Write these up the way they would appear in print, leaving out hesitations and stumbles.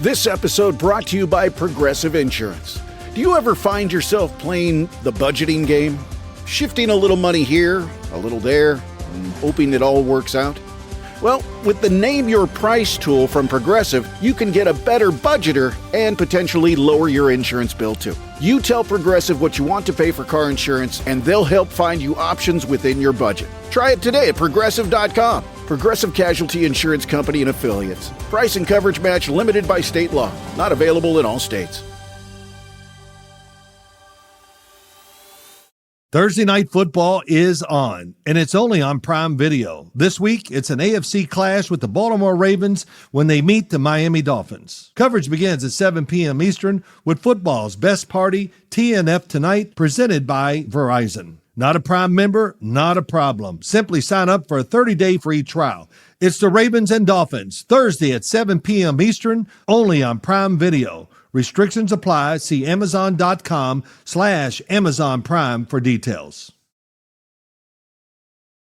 This episode brought to you by Progressive Insurance. Do you ever find yourself playing the budgeting game? Shifting a little money here, a little there, and hoping it all works out? Well, with the Name Your Price tool from Progressive, you can get a better budgeter and potentially lower your insurance bill too. You tell Progressive what you want to pay for car insurance, and they'll help find you options within your budget. Try it today at Progressive.com. Progressive Casualty Insurance Company and Affiliates. Price and coverage match limited by state law. Not available in all states. Thursday Night Football is on, and it's only on Prime Video. This week, it's an AFC clash with the Baltimore Ravens when they meet the Miami Dolphins. Coverage begins at 7 p.m. Eastern with football's best party, TNF Tonight, presented by Verizon. Not a Prime member? Not a problem. Simply sign up for a 30-day free trial. It's the Ravens and Dolphins, Thursday at 7 p.m. Eastern, only on Prime Video. Restrictions apply. See Amazon.com/Amazon Prime for details.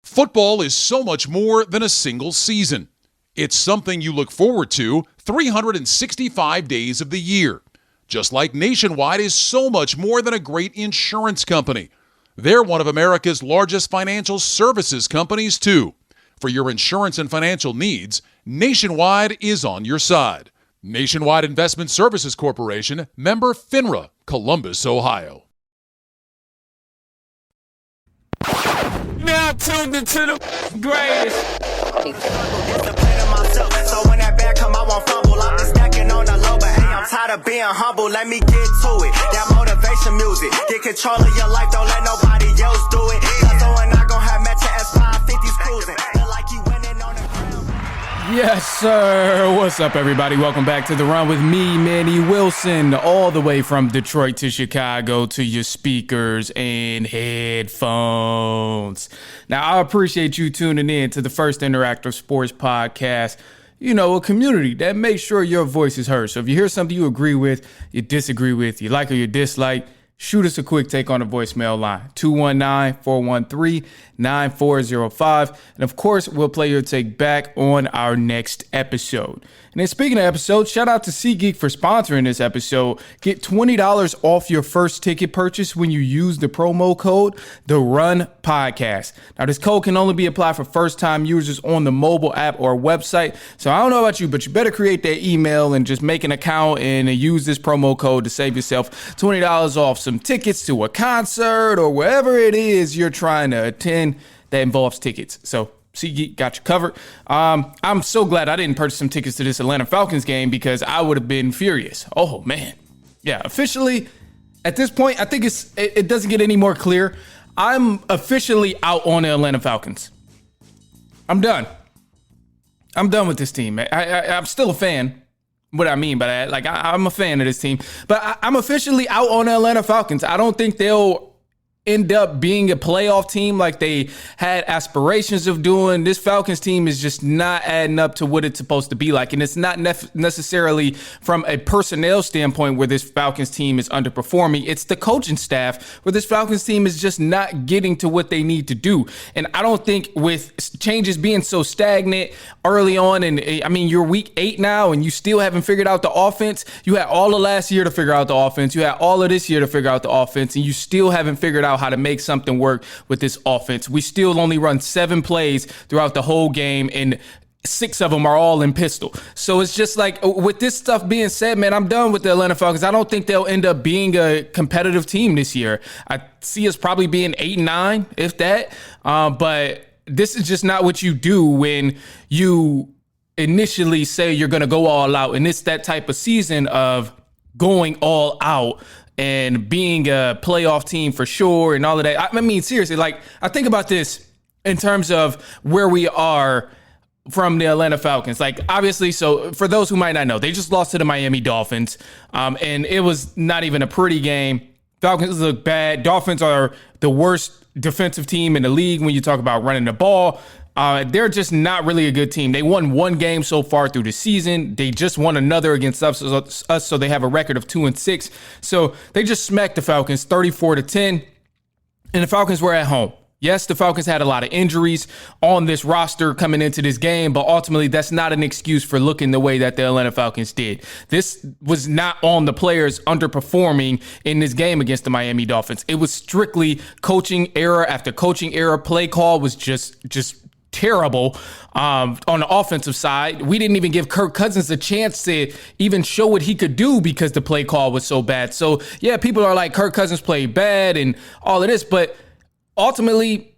Football is so much more than a single season. It's something you look forward to 365 days of the year. Just like Nationwide is so much more than a great insurance company. They're one of America's largest financial services companies, too. For your insurance and financial needs, Nationwide is on your side. Nationwide Investment Services Corporation, member FINRA, Columbus, Ohio. Now tuned into the greatest. So when that bag come, I won't fumble. I'm just stacking on the low, but hey, I'm tired of being humble. Let me get to it. That motivation music. Get control of your life, don't let nobody else do it. Cause we're not gonna have matching Ep.515s cruising. Feel like you winning on the ground. Yes, sir. What's up, everybody? Welcome back to The Run with me, Manny Wilson, all the way from Detroit to Chicago to your speakers and headphones. Now, I appreciate you tuning in to the first interactive sports podcast. You know, a community that makes sure your voice is heard. So if you hear something you agree with, you disagree with, you like or you dislike, shoot us a quick take on the voicemail line, 219-413-9405. And of course, we'll play your take back on our next episode. And then speaking of episodes, shout out to SeatGeek for sponsoring this episode. Get $20 off your first ticket purchase when you use the promo code The Run Podcast. Now, this code can only be applied for first-time users on the mobile app or website. So I don't know about you, but you better create that email and just make an account and use this promo code to save yourself $20 off some tickets to a concert or wherever it is you're trying to attend that involves tickets. So SeatGeek got you covered. I'm so glad I didn't purchase some tickets to this Atlanta Falcons game because I would have been furious. Oh, man. Yeah, officially, at this point, I think it doesn't get any more clear. I'm officially out on the Atlanta Falcons. I'm done. I'm done with this team. I'm still a fan. What I mean by that, like, I'm a fan of this team. But I'm officially out on the Atlanta Falcons. I don't think they'll end up being a playoff team like they had aspirations of doing. This Falcons team is just not adding up to what it's supposed to be like. And it's not necessarily from a personnel standpoint where this Falcons team is underperforming. It's the coaching staff where this Falcons team is just not getting to what they need to do. And I don't think with changes being so stagnant early on, and I mean, you're week 8 now and you still haven't figured out the offense. You had all of last year to figure out the offense. You had all of this year to figure out the offense, and you still haven't figured out how to make something work with this offense. We still only run 7 plays throughout the whole game, and 6 of them are all in pistol. So it's just like, with this stuff being said, man, I'm done with the Atlanta Falcons. I don't think they'll end up being a competitive team this year. I see us probably being 8-9, if that. But this is just not what you do when you initially say you're going to go all out. And it's that type of season of going all out and being a playoff team for sure and all of that. I mean, seriously, like, I think about this in terms of where we are from the Atlanta Falcons. Like, obviously, so for those who might not know, they just lost to the Miami Dolphins, and it was not even a pretty game. Falcons look bad. Dolphins are the worst defensive team in the league when you talk about running the ball. They're just not really a good team. They won 1 game so far through the season. They just won another against us, so they have a record of 2-6. So they just smacked the Falcons 34-10, and the Falcons were at home. Yes, the Falcons had a lot of injuries on this roster coming into this game, but ultimately that's not an excuse for looking the way that the Atlanta Falcons did. This was not on the players underperforming in this game against the Miami Dolphins. It was strictly coaching error after coaching error. Play call was just terrible on the offensive side. We didn't even give Kirk Cousins a chance to even show what he could do because the play call was so bad. So, yeah, people are like, Kirk Cousins played bad and all of this, but ultimately,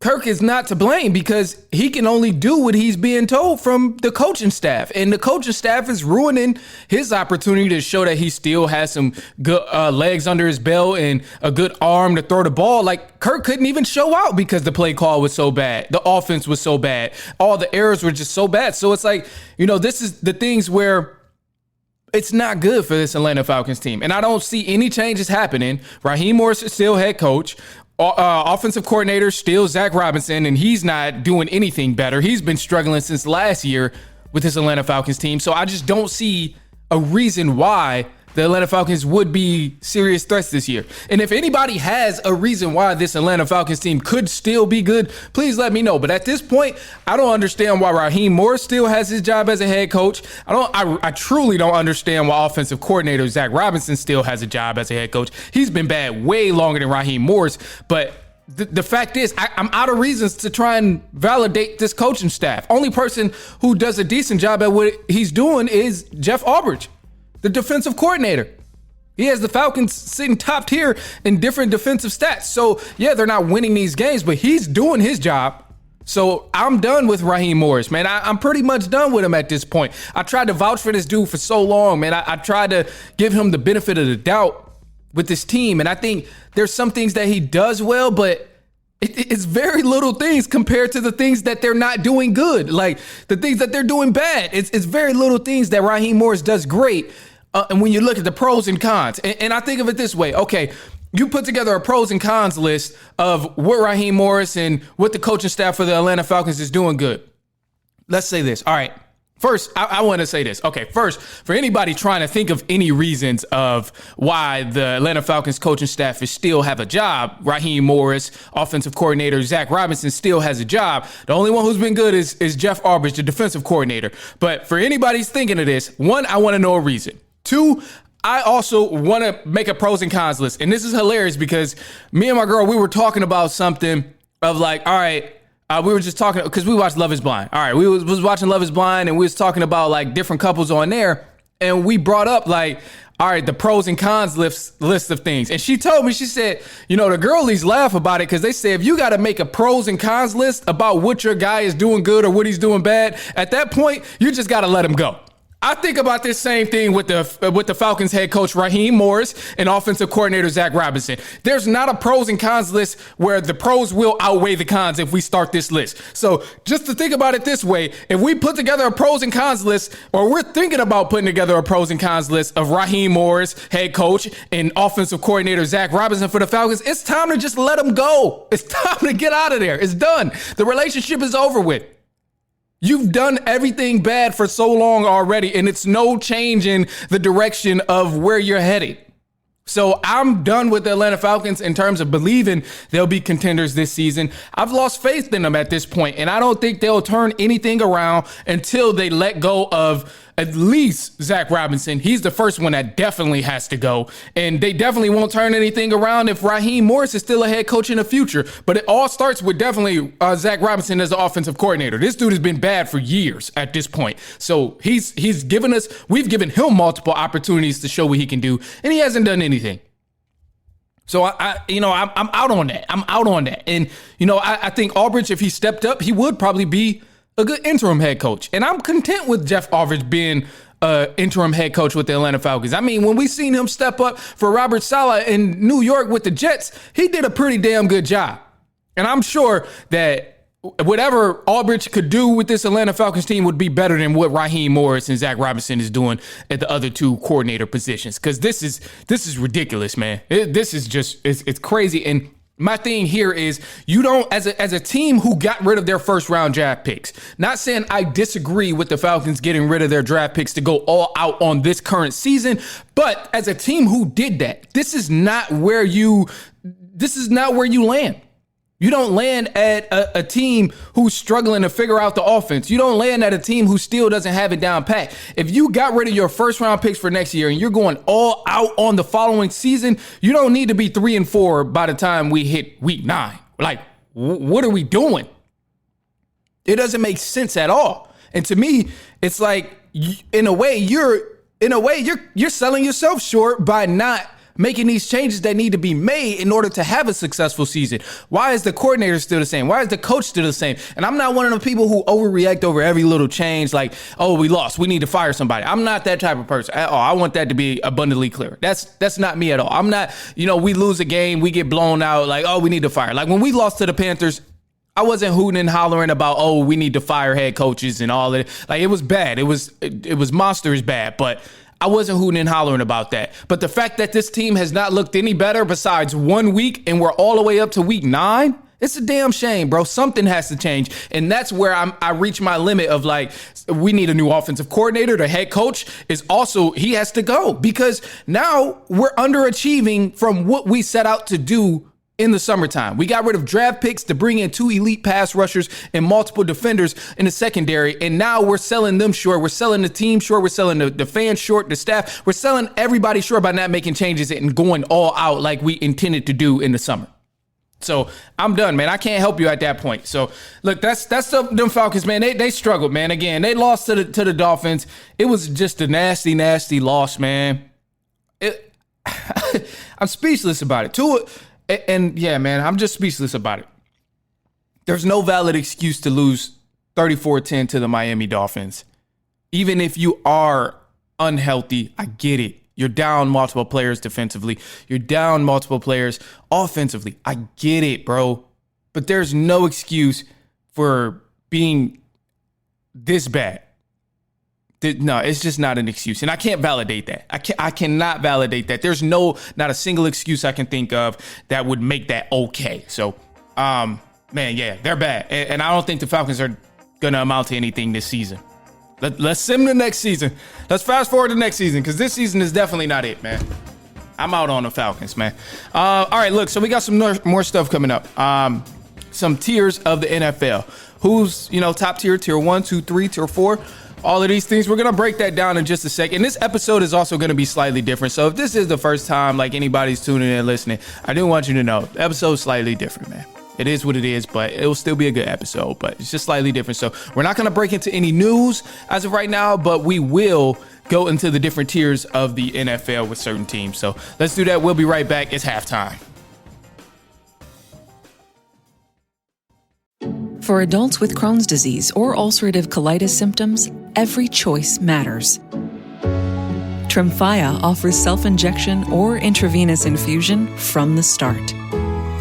Kirk is not to blame because he can only do what he's being told from the coaching staff. And the coaching staff is ruining his opportunity to show that he still has some good legs under his belt and a good arm to throw the ball. Like, Kirk couldn't even show out because the play call was so bad. The offense was so bad. All the errors were just so bad. So it's like, this is the things where it's not good for this Atlanta Falcons team. And I don't see any changes happening. Raheem Morris is still head coach. Offensive coordinator still Zach Robinson, and he's not doing anything better. He's been struggling since last year with this Atlanta Falcons team. So I just don't see a reason why the Atlanta Falcons would be serious threats this year. And if anybody has a reason why this Atlanta Falcons team could still be good, please let me know. But at this point, I don't understand why Raheem Morris still has his job as a head coach. I truly don't understand why offensive coordinator Zach Robinson still has a job as a head coach. He's been bad way longer than Raheem Morris. But the fact is, I'm out of reasons to try and validate this coaching staff. Only person who does a decent job at what he's doing is Jeff Albridge, the defensive coordinator. He has the Falcons sitting top tier in different defensive stats. So, yeah, they're not winning these games, but he's doing his job. So I'm done with Raheem Morris, man. I'm pretty much done with him at this point. I tried to vouch for this dude for so long, man. I tried to give him the benefit of the doubt with this team. And I think there's some things that he does well, but it's very little things compared to the things that they're not doing good. Like the things that they're doing bad. It's very little things that Raheem Morris does great. And when you look at the pros and cons, and I think of it this way, okay, you put together a pros and cons list of what Raheem Morris and what the coaching staff for the Atlanta Falcons is doing good. Let's say this. All right. First, I want to say this. Okay, first, for anybody trying to think of any reasons of why the Atlanta Falcons coaching staff is still have a job, Raheem Morris, offensive coordinator Zach Robinson still has a job. The only one who's been good is Jeff Albridge, the defensive coordinator. But for anybody's thinking of this, one, I want to know a reason. Two, I also want to make a pros and cons list. And this is hilarious because me and my girl, we were talking about something of like, all right, we were just talking because we watched Love is Blind. All right, we was watching Love is Blind and we was talking about like different couples on there. And we brought up like, all right, the pros and cons list of things. And she told me, she said, the girlies laugh about it because they say if you got to make a pros and cons list about what your guy is doing good or what he's doing bad, at that point, you just got to let him go. I think about this same thing with the Falcons head coach Raheem Morris and offensive coordinator Zach Robinson. There's not a pros and cons list where the pros will outweigh the cons if we start this list. So just to think about it this way, if we put together a pros and cons list, or we're thinking about putting together a pros and cons list of Raheem Morris, head coach, and offensive coordinator Zach Robinson for the Falcons, it's time to just let them go. It's time to get out of there. It's done. The relationship is over with. You've done everything bad for so long already, and it's no change in the direction of where you're headed. So I'm done with the Atlanta Falcons in terms of believing they'll be contenders this season. I've lost faith in them at this point, and I don't think they'll turn anything around until they let go of at least Zach Robinson. He's the first one that definitely has to go, and they definitely won't turn anything around if Raheem Morris is still a head coach in the future. But it all starts with definitely Zach Robinson as the offensive coordinator. This dude has been bad for years at this point. So we've given him multiple opportunities to show what he can do, and he hasn't done anything. So I'm out on that. I'm out on that. And, I think Albridge, if he stepped up, he would probably be a good interim head coach. And I'm content with Jeff Albridge being interim head coach with the Atlanta Falcons. I mean, when we seen him step up for Robert Saleh in New York with the Jets, he did a pretty damn good job. And I'm sure that whatever Albridge could do with this Atlanta Falcons team would be better than what Raheem Morris and Zach Robinson is doing at the other two coordinator positions. Because this is ridiculous, man. This is just it's crazy. And my thing here is you don't, as a team who got rid of their first round draft picks, not saying I disagree with the Falcons getting rid of their draft picks to go all out on this current season, but as a team who did that, this is not where you land. You don't land at a team who's struggling to figure out the offense. You don't land at a team who still doesn't have it down pat. If you got rid of your first round picks for next year and you're going all out on the following season, you don't need to be 3-4 by the time we hit week 9. Like, what are we doing? It doesn't make sense at all. And to me, it's like, in a way, you're selling yourself short by not making these changes that need to be made in order to have a successful season. Why is the coordinator still the same? Why is the coach still the same? And I'm not one of the people who overreact over every little change like, oh, we lost, we need to fire somebody. I'm not that type of person at all. I want that to be abundantly clear. That's not me at all. I'm not, we lose a game, we get blown out, like, oh, we need to fire. Like when we lost to the Panthers, I wasn't hooting and hollering about, oh, we need to fire head coaches and all that. Like, it was bad. It was monsters bad, but I wasn't hooting and hollering about that. But the fact that this team has not looked any better besides 1 week and we're all the way up to week 9, it's a damn shame, bro. Something has to change. And that's where I reach my limit of like, we need a new offensive coordinator. The head coach is also, he has to go because now we're underachieving from what we set out to do in the summertime. We got rid of draft picks to bring in 2 elite pass rushers and multiple defenders in the secondary. And now we're selling them short. We're selling the team short. We're selling the fans short, the staff. We're selling everybody short by not making changes and going all out like we intended to do in the summer. So I'm done, man. I can't help you at that point. So look, that's them Falcons, man. They struggled, man. Again, they lost to the Dolphins. It was just a nasty, nasty loss, man. I'm speechless about it. And yeah, man, I'm just speechless about it. There's no valid excuse to lose 34-10 to the Miami Dolphins. Even if you are unhealthy, I get it. You're down multiple players defensively. You're down multiple players offensively. I get it, bro. But there's no excuse for being this bad. No, it's just not an excuse. And I can't validate that. I cannot validate that. There's not a single excuse I can think of that would make that okay. So, man, yeah, they're bad. And I don't think the Falcons are going to amount to anything this season. Let's sim the next season. Let's fast forward to next season because this season is definitely not it, man. I'm out on the Falcons, man. All right, look, so we got some more stuff coming up. Some tiers of the NFL. Who's, top tier, tier 1, 2, 3, tier 4. All of these things, we're going to break that down in just a second. This episode is also going to be slightly different. So if this is the first time, like anybody's tuning in and listening, I do want you to know the episode's slightly different, man. It is what it is, but it will still be a good episode, but it's just slightly different. So we're not going to break into any news as of right now, but we will go into the different tiers of the NFL with certain teams. So let's do that. We'll be right back. It's halftime. For adults with Crohn's disease or ulcerative colitis symptoms, every choice matters. Tremfya offers self-injection or intravenous infusion from the start.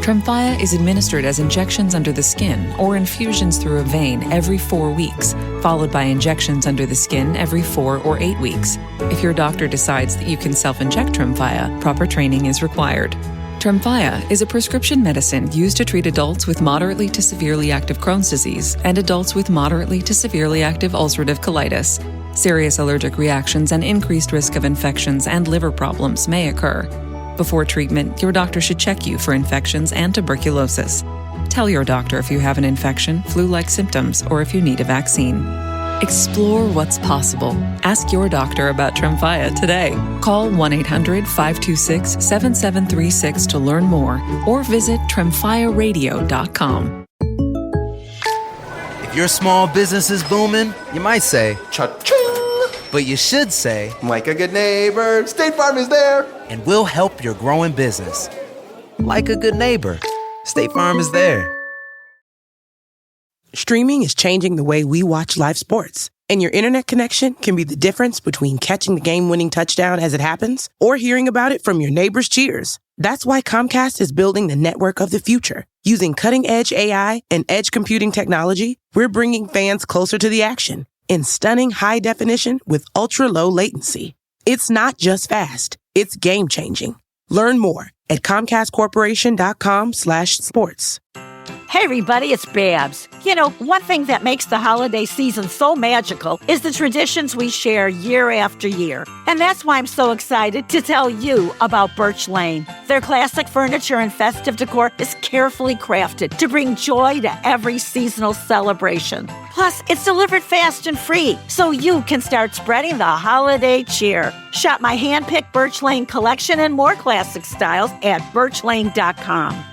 Tremfya is administered as injections under the skin or infusions through a vein every 4 weeks, followed by injections under the skin every 4 or 8 weeks. If your doctor decides that you can self-inject Tremfya, proper training is required. Tremfya is a prescription medicine used to treat adults with moderately to severely active Crohn's disease and adults with moderately to severely active ulcerative colitis. Serious allergic reactions and increased risk of infections and liver problems may occur. Before treatment, your doctor should check you for infections and tuberculosis. Tell your doctor if you have an infection, flu-like symptoms, or if you need a vaccine. Explore what's possible. Ask your doctor about Tremfya today. Call 1-800-526-7736 to learn more or visit tremfyaradio.com. If your small business is booming, you might say, cha-ching! But you should say, like a good neighbor, State Farm is there. And we'll help your growing business. Like a good neighbor, State Farm is there. Streaming is changing the way we watch live sports. And your internet connection can be the difference between catching the game-winning touchdown as it happens or hearing about it from your neighbor's cheers. That's why Comcast is building the network of the future. Using cutting-edge AI and edge computing technology, we're bringing fans closer to the action in stunning high definition with ultra-low latency. It's not just fast, it's game-changing. Learn more at ComcastCorporation.com/sports. Hey everybody, it's Babs. You know, one thing that makes the holiday season so magical is the traditions we share year after year. And that's why I'm so excited to tell you about Birch Lane. Their classic furniture and festive decor is carefully crafted to bring joy to every seasonal celebration. Plus, it's delivered fast and free, so you can start spreading the holiday cheer. Shop my hand-picked Birch Lane collection and more classic styles at birchlane.com.